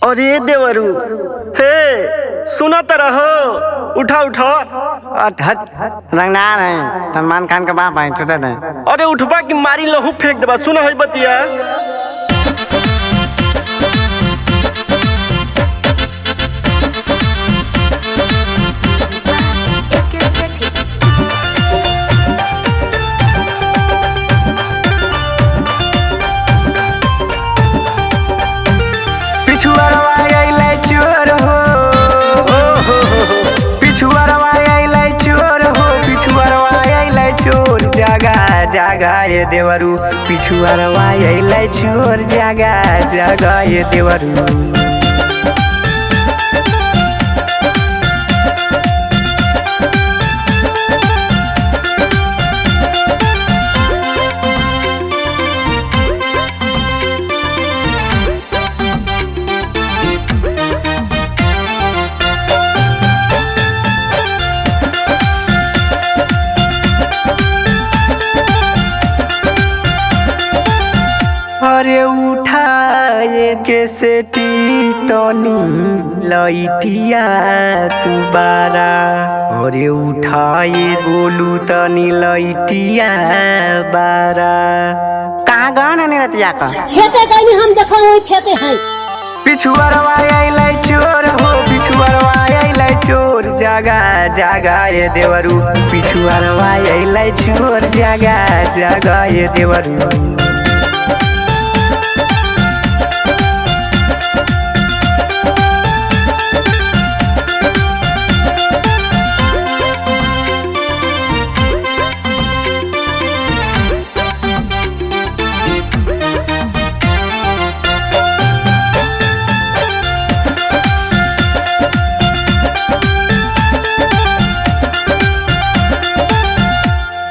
अरे देवरू हे सुना तरह हो उठा उठा। हट रंगना नहीं सलमान खान का बाप है छोटा नहीं। अरे उठबा की मारी लहू फेंक देबा। सुना है बतिया जागा ये देवरू पिछुआरवा अइलै चोर जागा जागा ये देवरू। अरे उठाए के सेटी तनी लइटिया तू बारा। अरे उठाए बोलू तनी लइटिया बारा। कहाँ गाना नहीं रतिया का खेते कहीं हम देखो वही खेते हैं। पिछुआरवा अइलै चोर हो पिछुआरवा अइलै चोर जागा जागा ये देवरू पिछुआरवा अइलै चोर जागा जागा ये देवरू।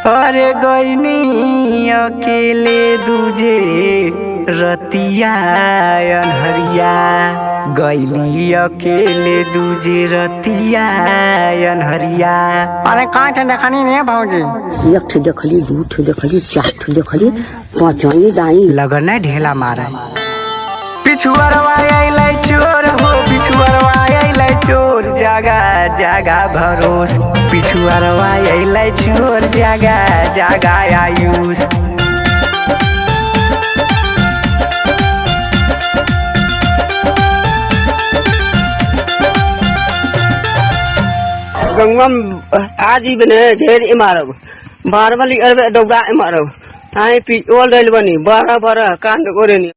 अरे गईनी अकेले दूजे रतिया अनहरिया गईली अकेले दूजे रतिया अनहरिया। अरे कहाँ थे देखनी नहीं भाजी? एक ठे देखली दू ठे देखली चार ठे देखली पांचवी दाई लगन ढेला मारा। पिछुआरवा अइलै चोर हो पिछुआरवा अइलै चोर जागा जागा भरोस पिछुआरवा अइलै चोर जागा जागा आयुष। गंगा आज ही बने ढेर इमारब बारबली अरबे डोगा इमारब आई पी ओल रेल बनी बारह बारह कांड कोरेनी।